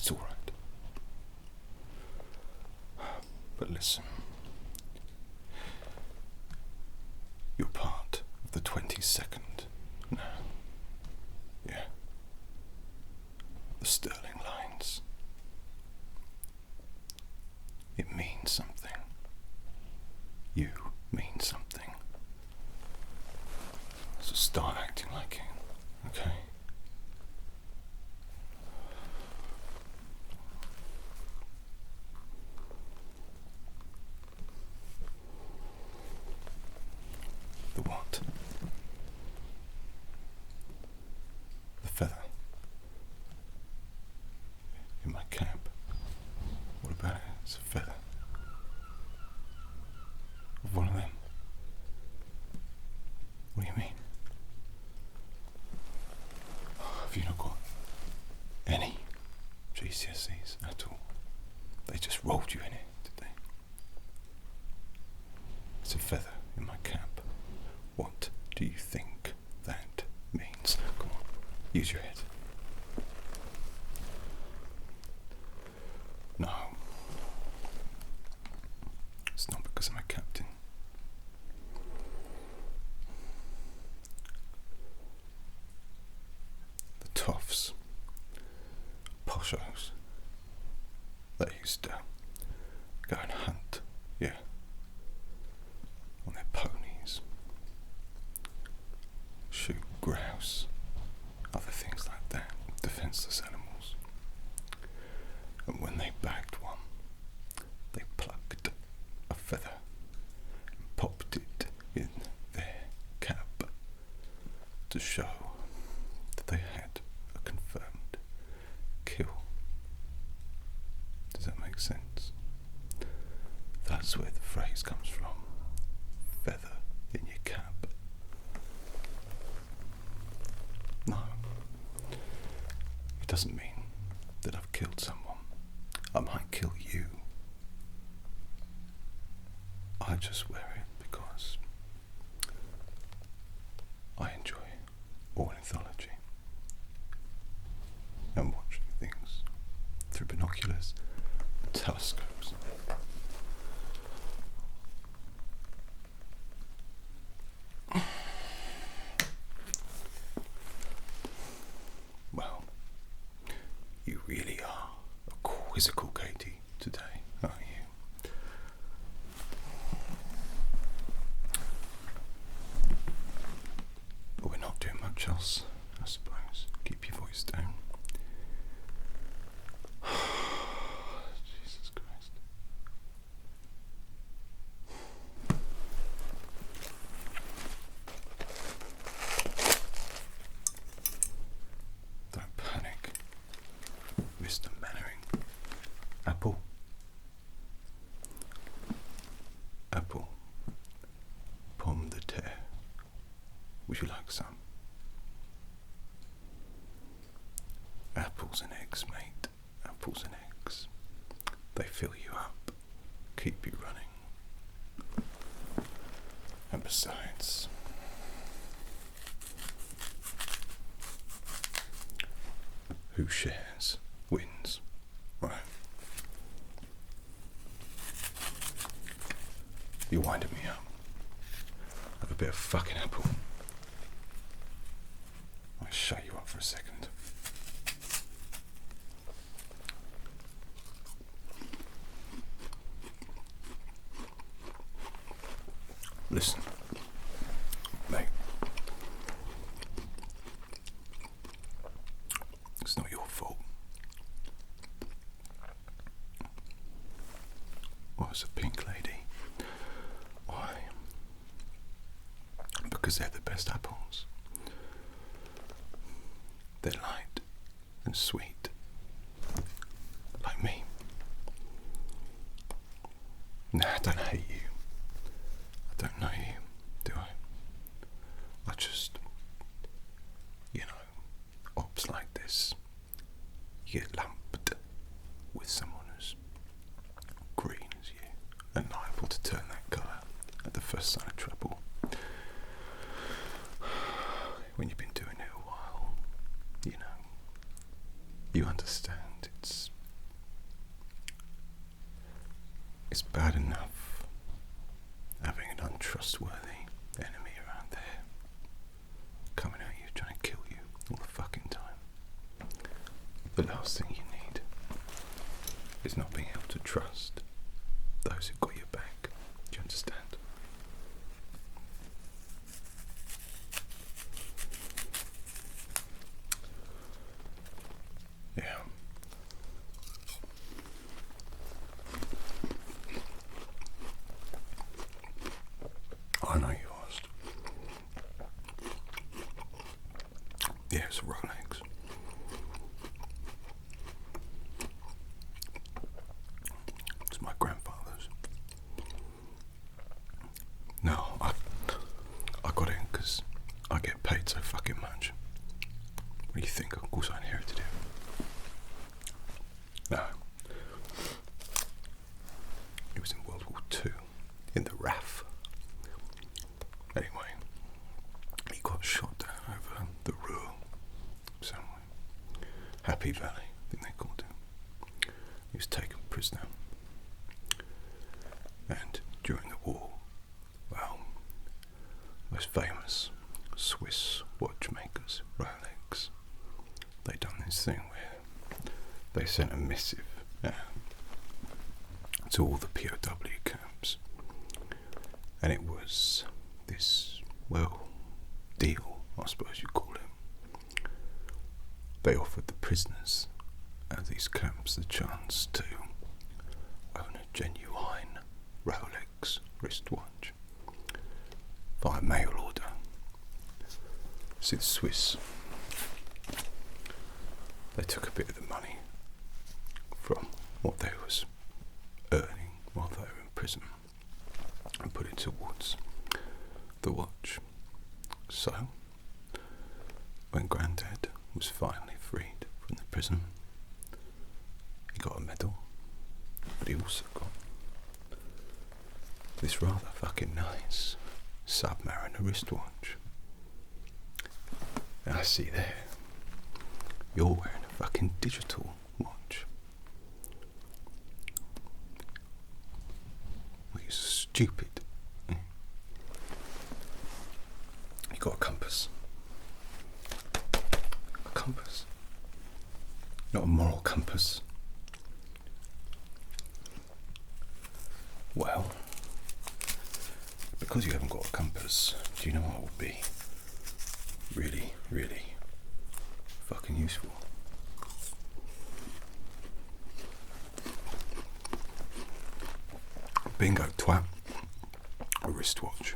It's all right. But listen, you're part of the 22nd now. Yeah. The Sterling Lines. It means something. You mean something. So start acting like it, okay? The what? The feather. In my cap. What about it? It's a feather. Of one of them. What do you mean? Have you not got any GCSEs at all? They just rolled you in it, did they? It's a feather in my cap. What do you think that means? Come on, use your head. No. It's not because I'm a captain. The toffs, poshos, they used to go and hunt, yeah, on their ponies, shoot grouse, other things like that, defenceless animals. And when they bagged one, they plucked a feather and popped it in their cap to show that they had a confirmed kill. Does that make sense? That's where the phrase comes from. Feather in your cap. No, it doesn't mean that I've killed someone. I might kill you. I just wear it because I enjoy ornithology and watching things through binoculars and telescopes. Well, you really are a quizzical Katie today, aren't you? But we're not doing much else, I suppose. Keep your voice down. Jesus Christ. Don't panic, Mr. Mannering. Apple. Apple. Pomme de terre. Would you like some? Apples and eggs, mate. Apples and eggs. They fill you up, keep you running. And besides, who shares wins, right? You're winding me up. Have a bit of fucking apple. I'll shut you up for a second. Listen, mate. It's not your fault. Well, it's a pink lady. Why? Because they're the best apples. They're light and sweet. Like me. Nah, I don't hate you. I don't know you, do I? I just, ops like this, you get lumped with someone as green as you and liable to turn that colour at the first sign of trouble. When you've been doing it a while, you understand it's It's bad enough having an untrustworthy enemy around there coming at you, trying to kill you all the fucking time. The last thing you need is not being able to trust those who've got your back. Do you understand? Yeah. I know you asked. Yeah, it's a Rolex. It's my grandfather's. No, I got it because I get paid so fucking much. What do you think? Of course I inherited it. No. It was in World War II, in the RAF. Anyway, he got shot down over the Ruhr somewhere. Happy Valley, I think they called him. He was taken prisoner. And during the war, well, most famous Swiss watchmakers, Rolex, they done this thing where they sent a missive to all the POW camps, and it was this, well, deal, I suppose you'd call it. They offered the prisoners at these camps the chance to own a genuine Rolex wristwatch via mail order. See, the Swiss, they took a bit of the money from what they was earning while they were in prison and put it towards the watch. So, when Grandad was finally freed from the prison, he got a medal, but he also got this rather fucking nice Submariner wristwatch. And I see there, you're wearing a fucking digital watch. Well, you're stupid. You got a compass. A compass. Not a moral compass. Well, because you haven't got a compass, do you know what would be really, really fucking useful? Bingo, twat. A wristwatch.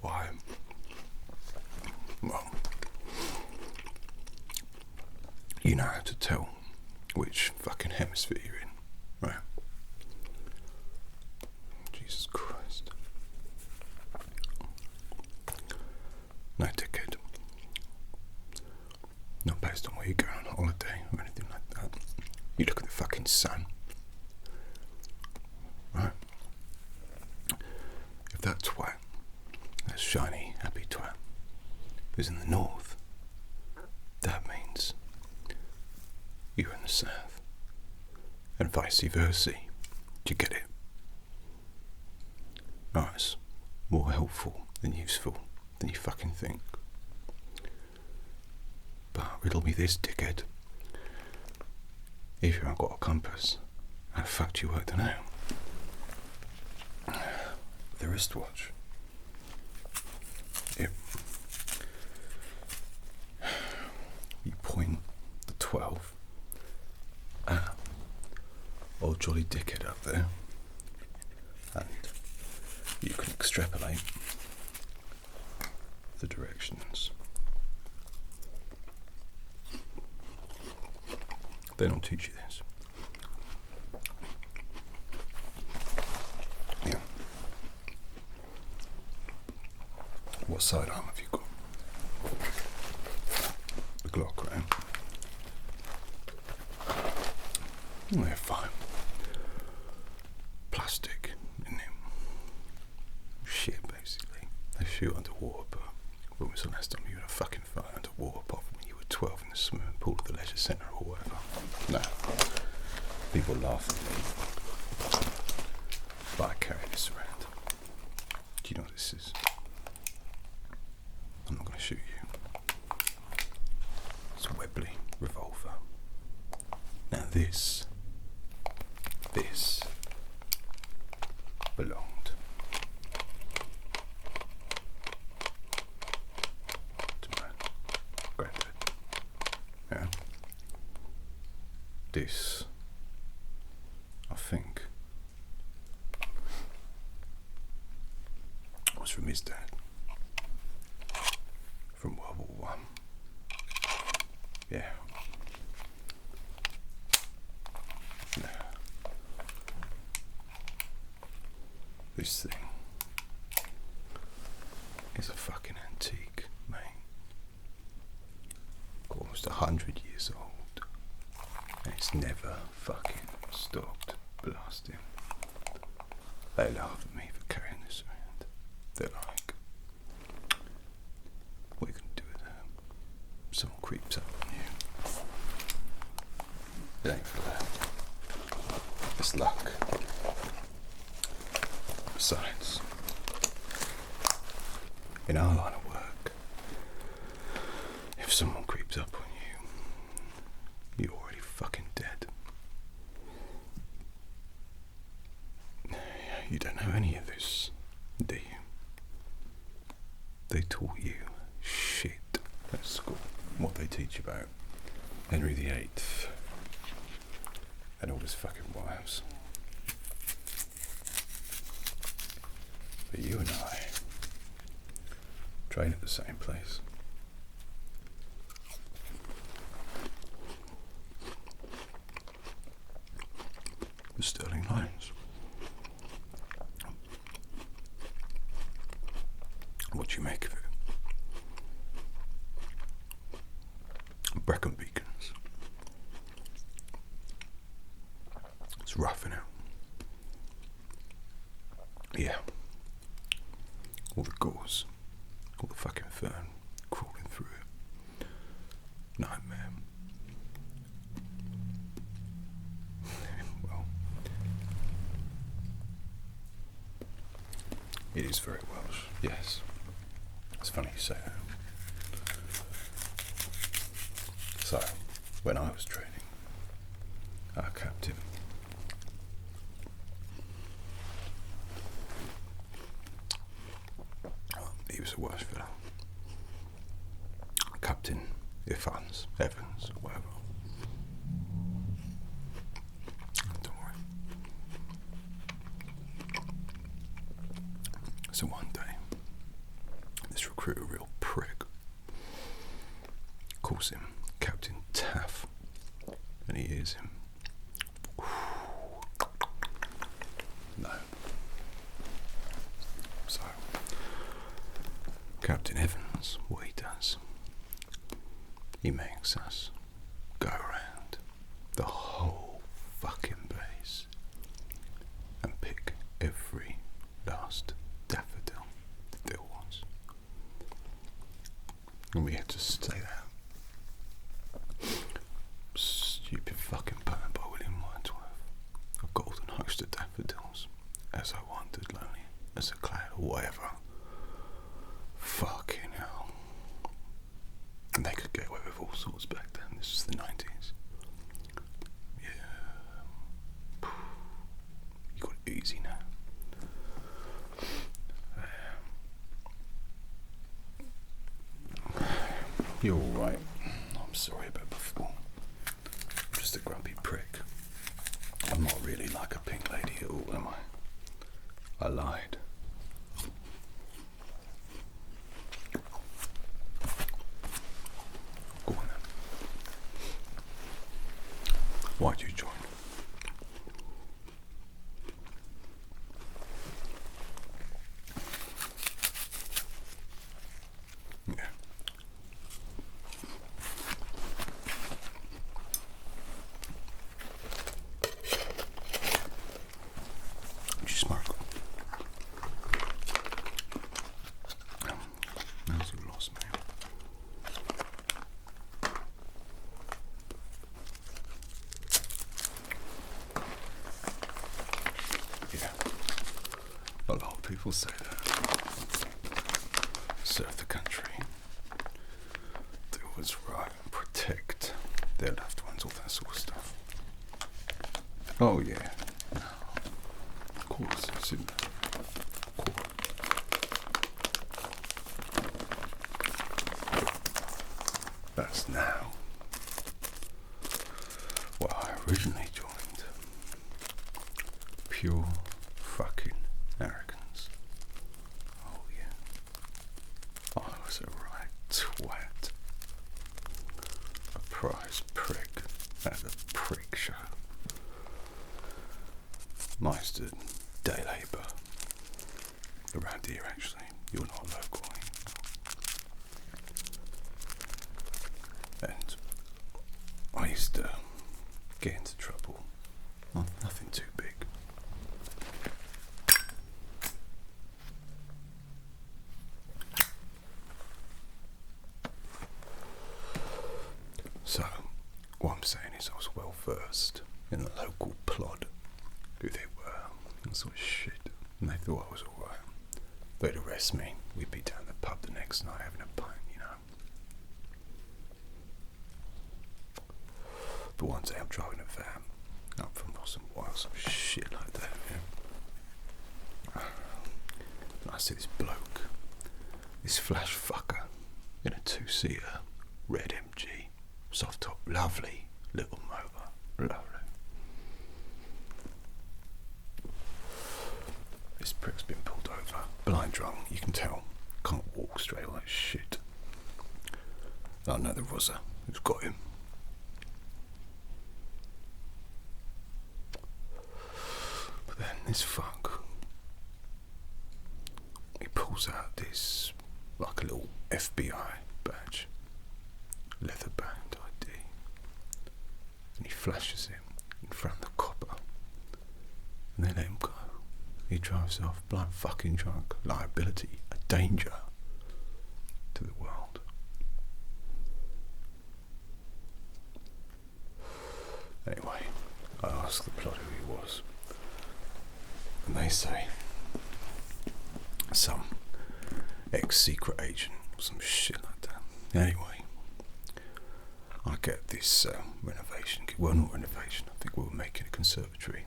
Why? Well, you know how to tell which fucking hemisphere you're in, right? Jesus Christ. No, dickhead. Not based on where you're going on holiday or anything like that. You look at the fucking sun. Right? If that twat, that shiny, happy twat, is in the north, that means you're in the south. And vice versa. Do you get it? Nice. More helpful than useful than you fucking think. But riddle me this, dickhead. If you haven't got a compass, how the fuck do you work that out? The wristwatch. Yep. You point the 12 at old jolly dickhead up there, and you can extrapolate the directions. They don't teach you this. Yeah. What sidearm have you got? The Glock, right? Oh, they're fine. Plastic, isn't it? Shit, basically. They shoot underwater, but when was the last time you had a fucking fight underwater apart from when you were 12 in the swimming pool at the leisure centre or whatever? No. People laugh at me. this around. Do you know what this is? I'm not going to shoot you. It's a Webley revolver. Now this belonged to my granddad. Yeah. This, I think, was from his dad, from World War I. Yeah. This thing is a fucking antique, mate. Almost 100 years old. And it's never fucking stopped blasting. They laugh at me for carrying this around. They're like, what are you going to do with that? Someone creeps up on you. It ain't for that. It's luck. Besides, in our line of work, if someone creeps up on you, you're already fucking dead. You don't know any of this, do you? They taught you shit at school. What they teach about Henry VIII and all his fucking wives. But you and I train at the same place. The Sterling Lions. What do you make of it? Brecon Beacons. It's rough, innit? Yeah. All the gauze, all the fucking fern crawling through it. Nightmare. Well, it is very Welsh, yes. It's funny you say that. So, when I was training, our captain, he was a Welsh fellow. Captain Evans, or whatever. Don't worry. So one day, this recruit, a real prick, calls him Captain Taff, and he hears him. No. So, Captain Evans, what he does, he makes us go around the whole fucking base and pick every last daffodil that there was. And we had to stay there. Stupid fucking poem by William Wordsworth. A golden host of daffodils, as I wandered lonely as a cloud or whatever. Fucking hell. And they could get away with all sorts back then. This is the 90s. Yeah. You got it easy now. You're alright. I'm sorry about before. I'm just a grumpy prick. I'm not really like a pink lady at all, am I? I lied. Go on then. Why'd you join? Yeah. You smoke. That's a loss, man. We'll say that. Serve the country. Do what's right and protect their loved ones, all that sort of stuff. Oh yeah. Of course, it's in there. Of course. That's now what I originally joined. Pure fucking arrogance. Oh yeah. I was a right twat. A prize prick at a prick show. Mine's the day labour. Around here actually. You're not local. And I used to get into trouble. Well, nothing too big. So, what I'm saying is I was well versed in the local plot, who they were, and sort of shit, and they thought I was alright. They'd arrest me, we'd be down the pub the next night having a pint, you know. But one day I'm driving a van up from Ross and Wild, some shit like that, yeah. And I see this bloke, this flash fucker, in a two-seater, red MG, soft top, lovely little motor, lovely. This prick's been pulled over, blind drunk, you can tell, can't walk straight like shit. I know the Rosa who's got him. But then this fuck, he pulls out this, like a little FBI badge, leather band ID, and he flashes him in front of the copper, and they let him go. He drives off, blind fucking drunk, liability, a danger to the world. Anyway, I asked the plot who he was, and they say some ex-secret agent or some shit like that. Anyway, I get this renovation, well, not renovation, I think we were making a conservatory,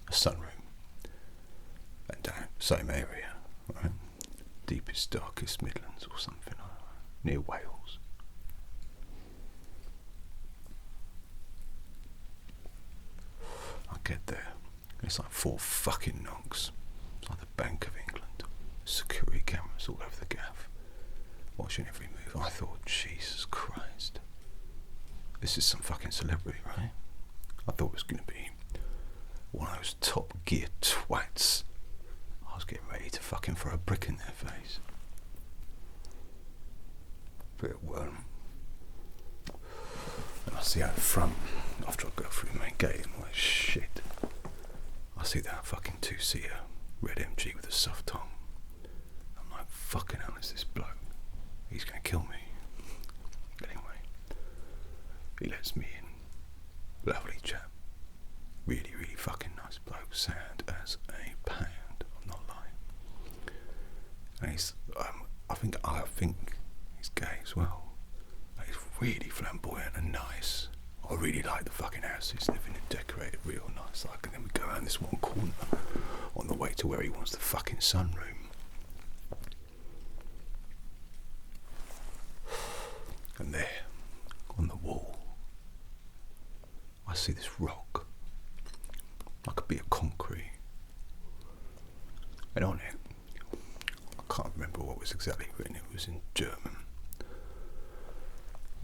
a sunroom, and down, same area, right? Deepest, darkest Midlands or something, near Wales. I get there, and it's like 4 fucking knocks. It's like the Bank of England. Security cameras all over the gaff, watching every move. I thought, Jesus Christ, this is some fucking celebrity, right? I thought it was going to be one of those top gear twats. I was getting ready to fucking throw a brick in their face. But it weren't. And I see out the front, after I go through the main gate, and all that shit, I see that fucking two-seater red MG with a soft tongue. I'm like, fucking hell, is this bloke? He's gonna kill me. Anyway, he lets me in. Lovely chap. Really, really fucking nice bloke. Sad as a pound. I'm not lying. And he's, I think he's gay as well. He's really flamboyant and nice. I really like the fucking house he's living in, decorated real nice. Like, and then we go around this one corner on the way to where he wants the fucking sunroom. And there, on the wall, I see this rock, like a bit of concrete, and on it, I can't remember what was exactly written. It was in German.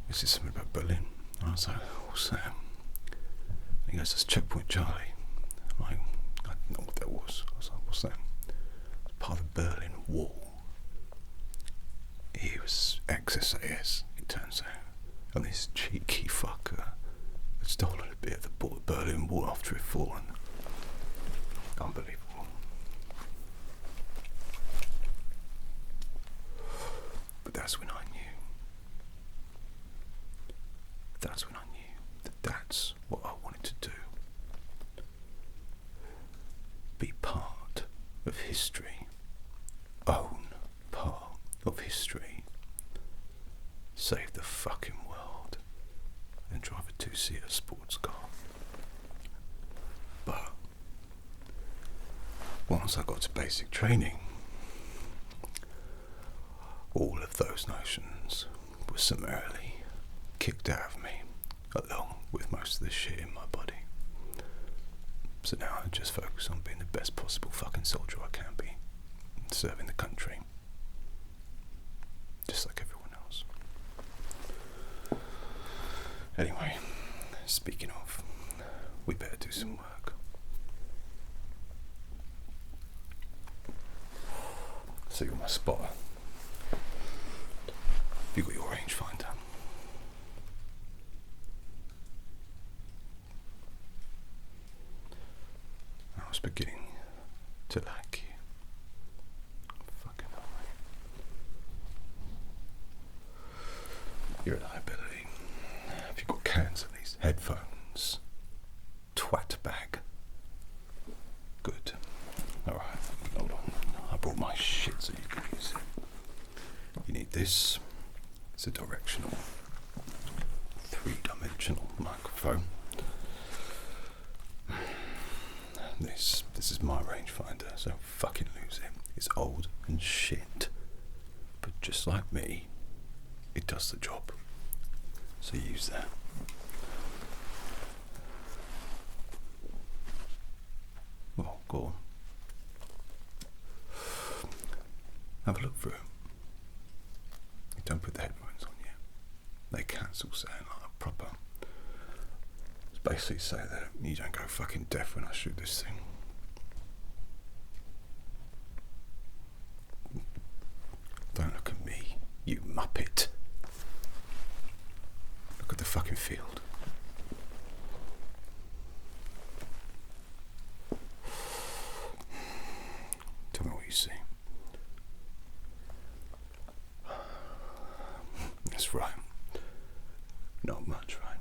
This is something about Berlin. And I was like, what's that? And he goes, that's Checkpoint Charlie. I'm like, I didn't know what that was. I was like, what's that? It's part of the Berlin Wall. He was ex-SAS, it turns out. And this cheeky fucker had stolen a bit of the Berlin Wall after it had fallen. Unbelievable. But that's when I knew. That's when I knew that that's what I wanted to do. Be part of history once I got to basic training, all of those notions were summarily kicked out of me, along with most of the shit in my body. So now I just focus on being the best possible fucking soldier I can be, and serving the country, just like everyone else. Anyway, speaking of, we better do some work. So you're my spotter. Have you got your rangefinder? I was beginning to like you. Fucking hell, mate. You're a liability. Have you got cans of these headphones? Twat bag. Good. Alright, hold on. I brought my shit so you can use it. You need this. It's a directional, 3-dimensional microphone. This is my rangefinder, so fucking lose it. It's old and shit, but just like me, it does the job. So use that. Well, go on. Have a look through. Don't put the headphones on yet. They cancel sound like a proper. It's basically say that you don't go fucking deaf when I shoot this thing. Don't look at me, you muppet. Look at the fucking field. Tell me what you see. That's right. Not much right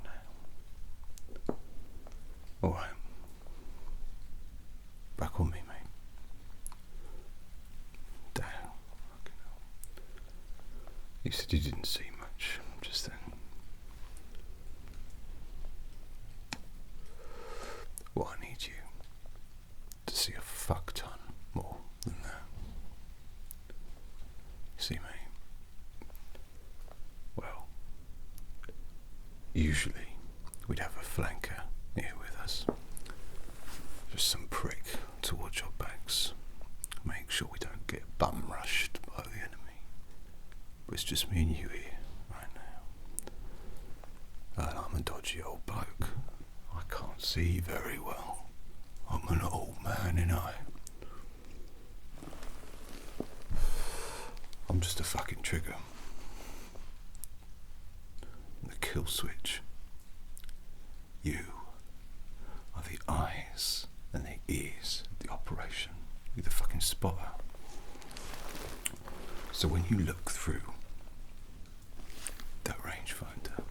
now. Alright. Back on me, mate. Damn. Fucking hell. You said you didn't see much just then. Well, I need you to see a fuck ton more than that. You see, mate? Well, usually we'd have a flanker here with us. Just some prick to watch our backs. Make sure we don't get bum rushed by the enemy. But it's just me and you here right now. And I'm a dodgy old bloke. I can't see very well. I'm an old man, and I'm just a fucking trigger. The kill switch. You are the eyes and the ears of the operation. You're the fucking spotter. So when you look through that rangefinder,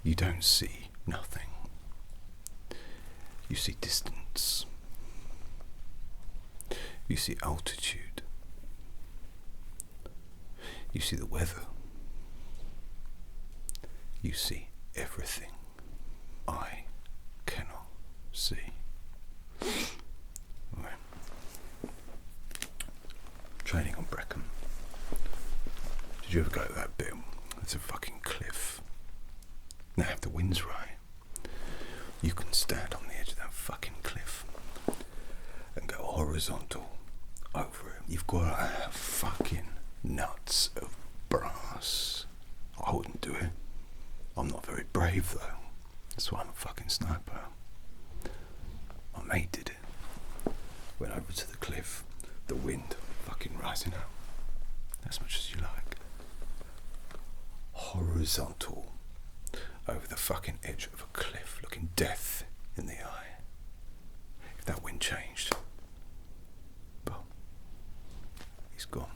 you don't see nothing. You see distance. You see altitude. You see the weather. You see everything I cannot see. Right. Training on Brecon. Did you ever go to that bit? It's a fucking cliff. Now, if the wind's right, you can stand on the edge of that fucking cliff and go horizontal over it. You've got to have fucking nuts of brass. I wouldn't do it. I'm not very brave though. That's why I'm a fucking sniper. My mate did it. Went over to the cliff, the wind fucking rising up. As much as you like. Horizontal over the fucking edge of a cliff, looking death in the eye. If that wind changed, well, he's gone.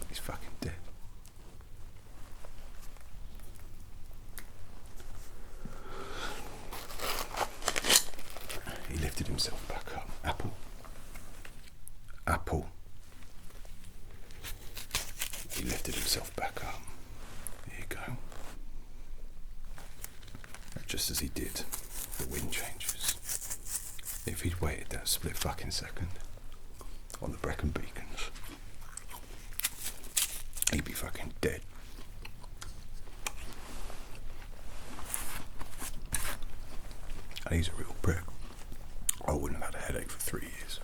He's fucking dead. He lifted himself back up. Apple. He lifted himself back up. There you go. And just as he did, the wind changes. If he'd waited that split fucking second on the Brecon Beacons, he'd be fucking dead. And he's a real prick. I wouldn't have had a headache for 3 years.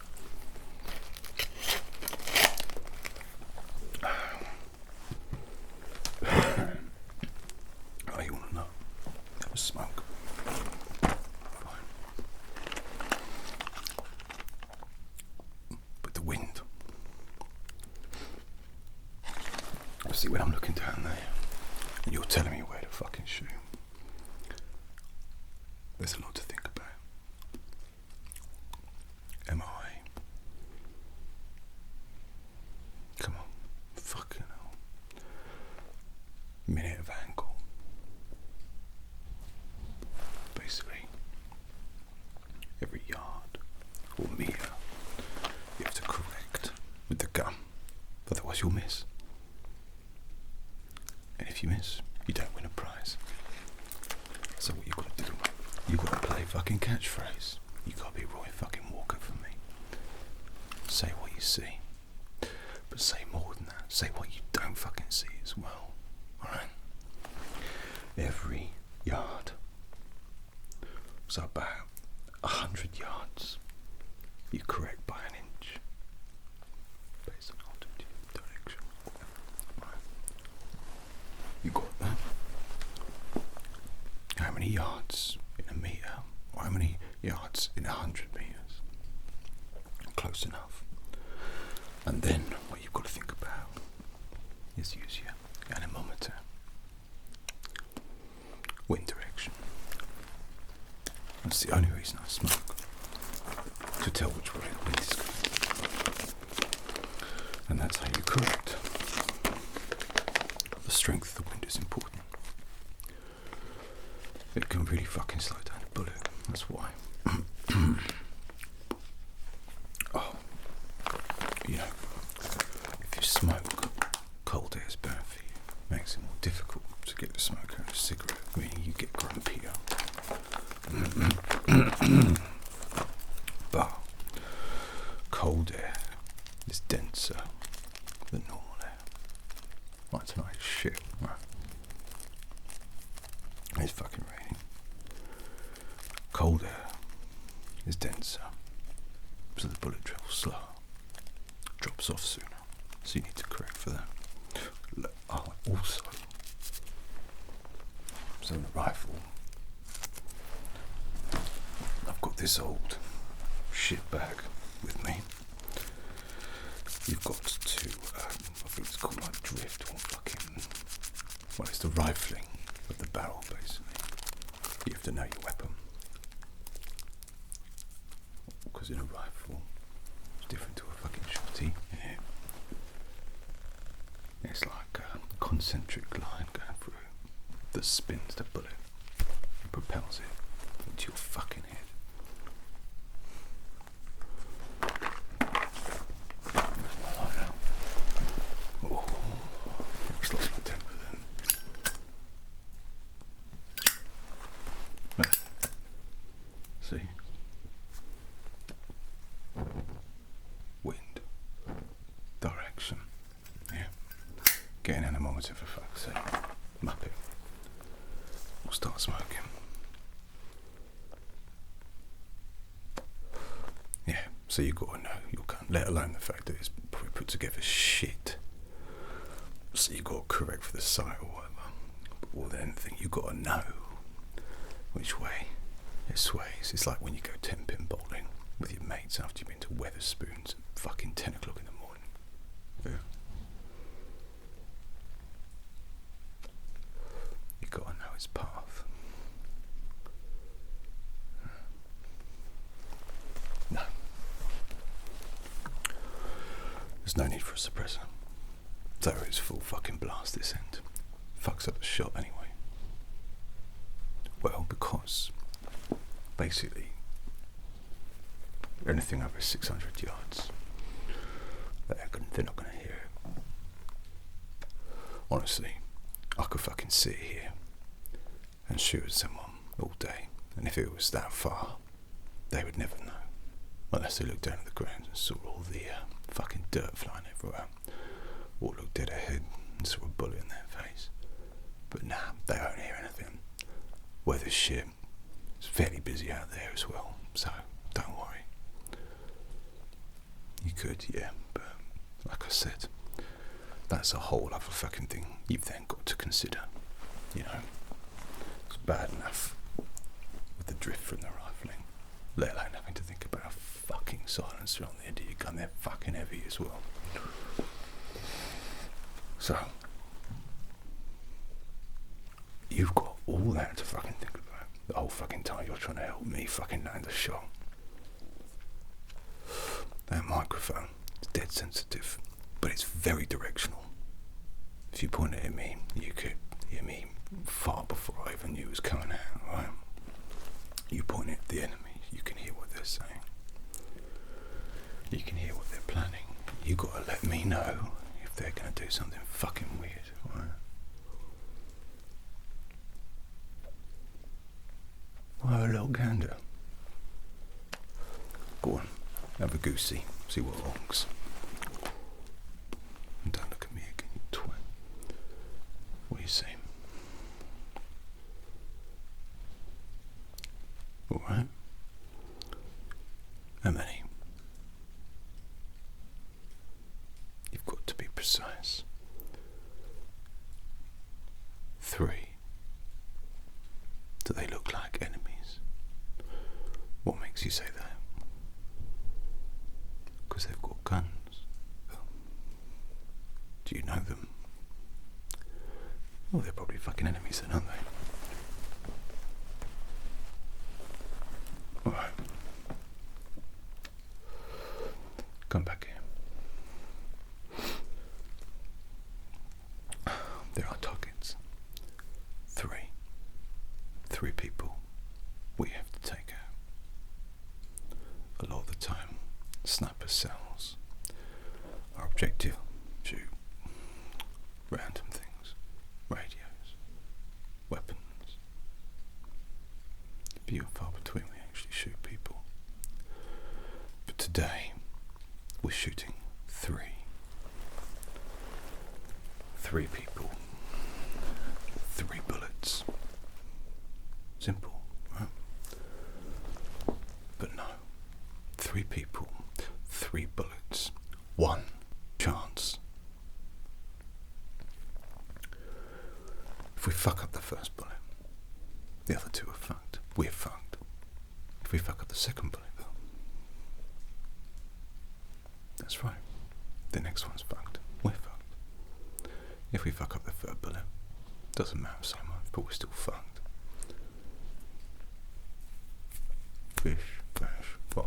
Oh, you want to know? Have a smoke. Fine. But the wind. See, when I'm looking down there, and you're telling me where to fucking shoot, there's a lot to think about. Am I? Come on, fucking hell. Minute of angle. Basically, every yard or meter you have to correct with the gun, otherwise you'll miss. And if you miss, you don't win a prize. So what you got to do? You got to play fucking catchphrase. You got to be Roy fucking Walker for me. Say what you see, but say more than that. Say what you don't fucking see as well. All right. Every yard. So about 100 yards, you correct by an inch, based on altitude, direction. Right. You got that? How many yards in a metre? Or how many yards in 100 metres? Close enough. And then what you've got to think about is use your anemometer. Wind direction. That's the only reason I smoke. To tell which way the wind is going. And that's how you correct. The strength of the wind is important. It can really fucking slow down a bullet. That's why. Oh, you know, if you smoke, cold air is bad for you. Makes it more difficult to get the smoke out of a cigarette, meaning you get grumpier. But cold air is denser than normal air. Like tonight is shit, right? It's fucking raining. Cold air is denser, so the bullet travels slower, drops off sooner, so you need to correct for that. Oh, also, so in a rifle, I've got this old shit bag with me. You've got to, I think it's called like drift or fucking, well, it's the rifling of the barrel basically. You have to know your weapon. Because in a rifle, it's different to a fucking shotty. Yeah. It's like a concentric line going through that spins the bullet and propels it into your fucking head. Oh, it's lost my temper then. See? Wind. Direction. Yeah. Get an anemometer for fuck's sake. Map it. We'll start smoking. Yeah, so you've got to know your gun, let alone the fact that it's probably put together shit. So you've got to correct for the sight or whatever. But more than anything, you've got to know which way it sways. It's like when you go 10-pin bowling with your mates after you've been to Weatherspoons at fucking 10 o'clock in the morning. Yeah. You've got to know its path. No. There's no need for a suppressor. So it's full fucking blast this end. Fucks up the shot anyway. Well, because basically anything over 600 yards, they're not going to hear it. Honestly, I could fucking sit here and shoot at someone all day, and if it was that far, they would never know. Unless they looked down at the ground and saw all the fucking dirt flying everywhere, or looked dead ahead and saw a bullet in their face. But nah, they don't hear anything. Weather's shit. It's fairly busy out there as well, so don't worry. You could, yeah, but like I said, that's a whole other fucking thing you've then got to consider. You know, it's bad enough with the drift from the rifling, let alone having to think about a fucking silencer on the end of your gun. They're fucking heavy as well. So, you've got all that to fucking think about the whole fucking time you're trying to help me fucking land a shot. That microphone is dead sensitive, but it's very directional. If you point it at me, you could hear me far before I even knew it was coming out, right? You point it at the enemy, you can hear what they're saying. You can hear what they're planning. You gotta let me know if they're gonna do something fucking weird, right? Well, a little gander. Go on, have a goosey, see what honks. And don't look at me again, you twat. What do you say? Alright. How many? You've got to be precise. 3. Do they look like enemies? What makes you say that? Because they've got guns. Do you know them? Well, they're probably fucking enemies then, aren't they? Alright. Come back here. There are targets. 3. 3 people we have to take out. A lot of the time, sniper cells. Our objective, shoot random things, radios, weapons. Few and far between we actually shoot people. But today, we're shooting 3. 3 people. 3 bullets. Simple, right? But no. 3 people, 3 bullets, 1 chance. If we fuck up the first bullet, the other 2 are fucked. We're fucked. If we fuck up the second bullet, though, that's right. The next one's fucked. We're fucked. If we fuck up the third bullet, doesn't matter so much, but we're still fucked. Fish, bash, bosh.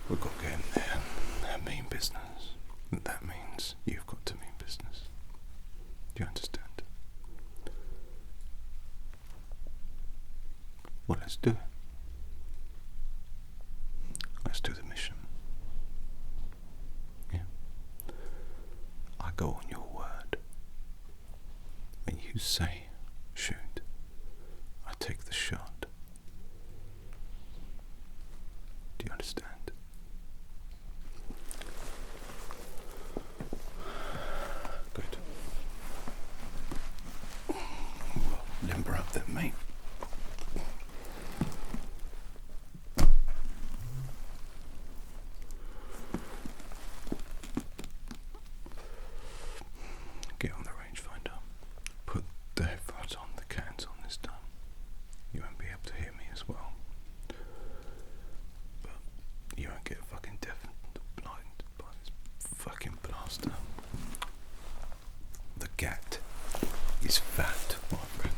We've got to get in there and mean business. And that means you've got to mean business. Do you understand? Well, let's do it. Let's do the mission. Yeah. I go on your word. When you say shoot, I take the shot. Do you understand? Good. Well, limber up then, mate. Get on the rangefinder. Put the headphones on, the cans on this time. You won't be able to hear me as well. But you won't get fucking deafened or blinded by this fucking blaster. The gat is fat, my friend.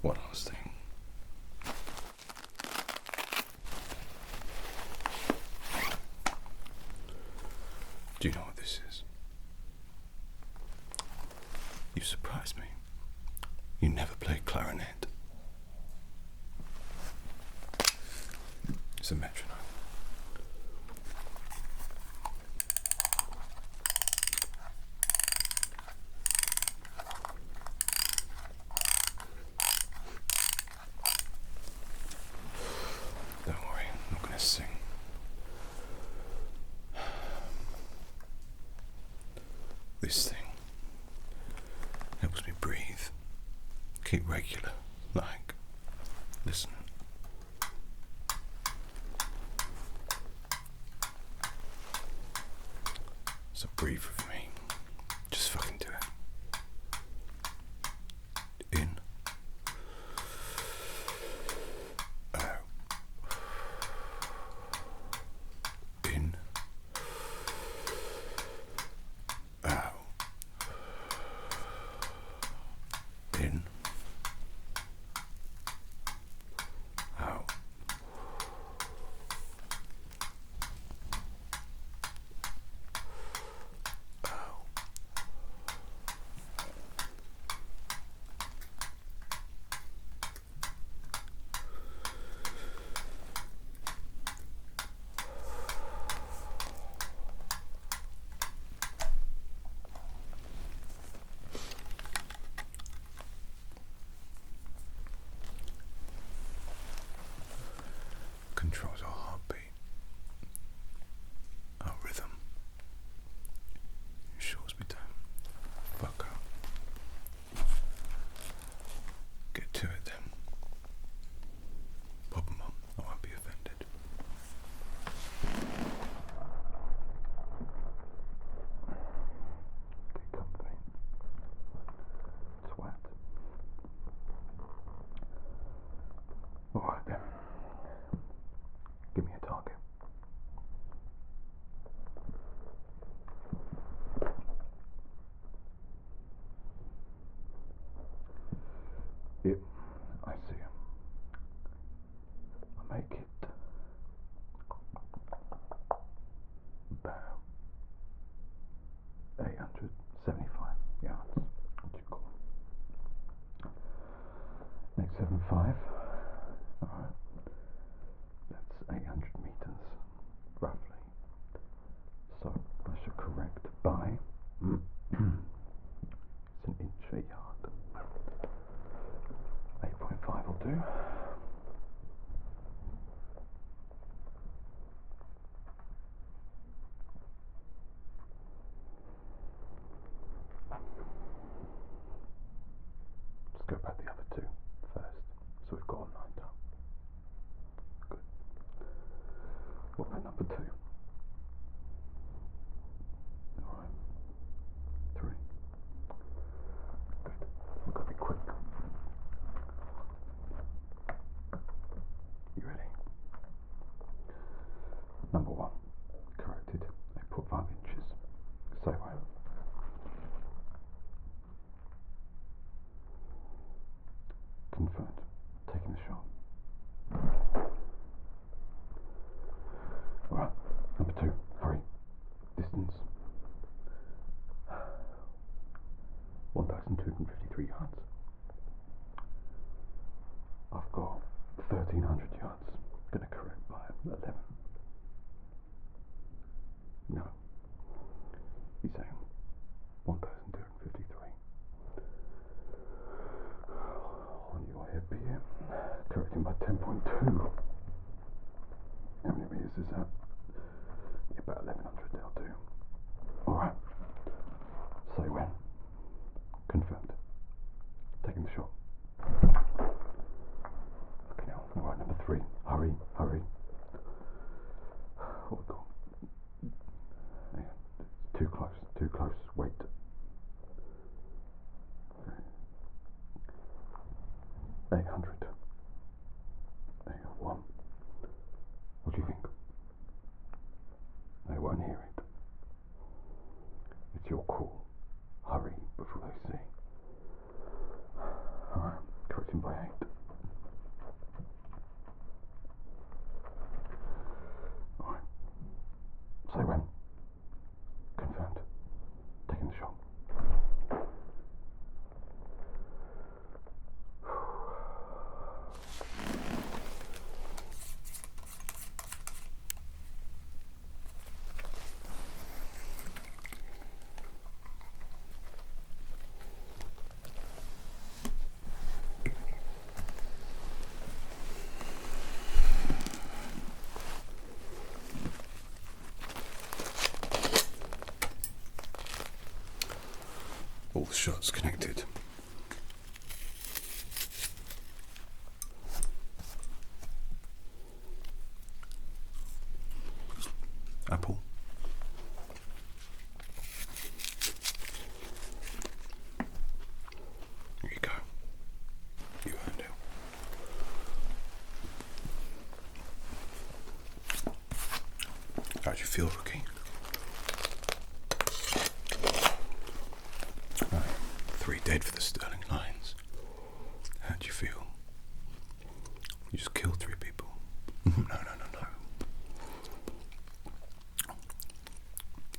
One last thing. Do you know what this is? You surprised me. You never played clarinet. It's a metronome. Don't worry, I'm not going to sing. This thing helps me breathe, keep regular, like, listen. So breathe with me, just fucking do it. In, out, in, out, in, out. Controls our heartbeat, our rhythm, ensures we don't fuck up. Get to it then. Pop 'em on, I won't be offended. Get comfy. Twat. Alright then. Give me a target. Yep, I see him. I make it about 875 yards. What do you call it? 875. Alright. That's 800 meters, roughly. So I should correct by it's an inch a yard. 8.5 will do. Let's go back the other two first, so we've got them lined up. Good. What about number 2? Alright. 3. Good. We've got to be quick. You ready? Number 1. Corrected. 8.5 inches. Say what? Confirmed. Taking the shot. Alright. Number 2. Hurry. Distance. 1,253 yards. I've got 1,300 yards. Gonna correct by 11. No. He's saying 1,253. On your head beer. Correcting by 10.2. How many meters is that? Yeah, about 1,100 that'll do. Alright. Say when. Confirmed. Taking the shot. Okay now. Alright, number 3. Hurry, hurry. What we got? Yeah, too close, too close. Wait. Okay. 800. 801. What do you think? They won't hear it. It's your call. Hurry before they see. Alright, correcting by 8. Alright. Say when. Confirmed. Taking the shot. the shots connected. Apple. Here you go. You earned it. How'd you feel, rookie? Right. 3 dead for the Sterling Lions. How'd you feel? You just killed 3 people. No.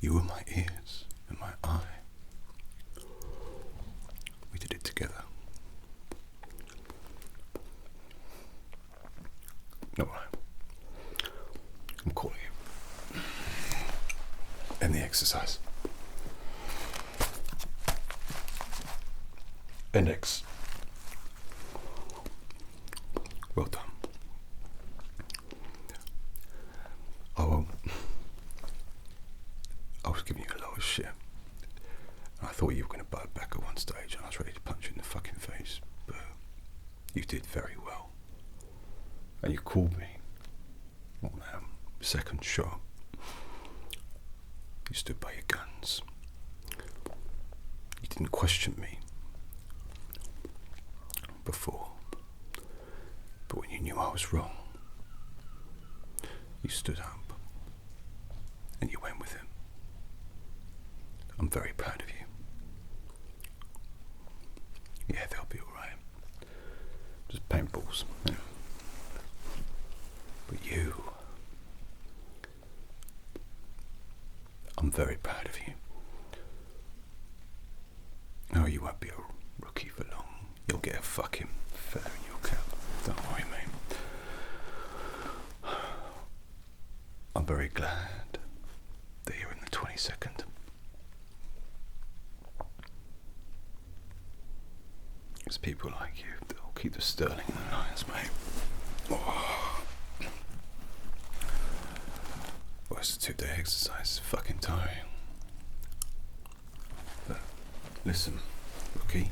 You were my ears and my eye. We did it together. Alright. I'm calling you. End the exercise. Index. Well done. I was giving you a lot of shit. And I thought you were going to bite back at one stage, and I was ready to punch you in the fucking face. But you did very well. And you called me on that second shot. You stood by your guns. You didn't question me before. But when you knew I was wrong, you stood up and you went with him. I'm very proud of you. Yeah, they'll be alright. Just paintballs. Yeah. But you, I'm very proud of you. No, you won't be a rookie for long. You'll get a fucking feather in your cap. Don't worry, mate. I'm very glad that you're in the 22nd. It's people like you that'll keep the Sterling and the Lions, mate. Oh. Well, it's a 2-day exercise. It's fucking tiring. But listen, rookie.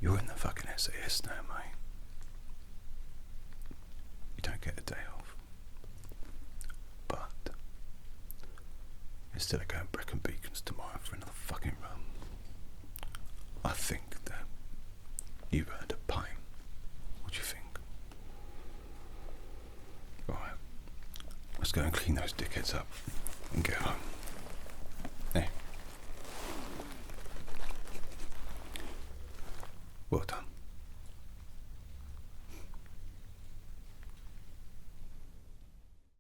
You're in the fucking SAS now, mate. You don't get a day off. But instead of going Brecon Beacons tomorrow for another fucking run, I think that you've earned a pint. What do you think? Alright. Let's go and clean those dickheads up and get home. Hey. Well done.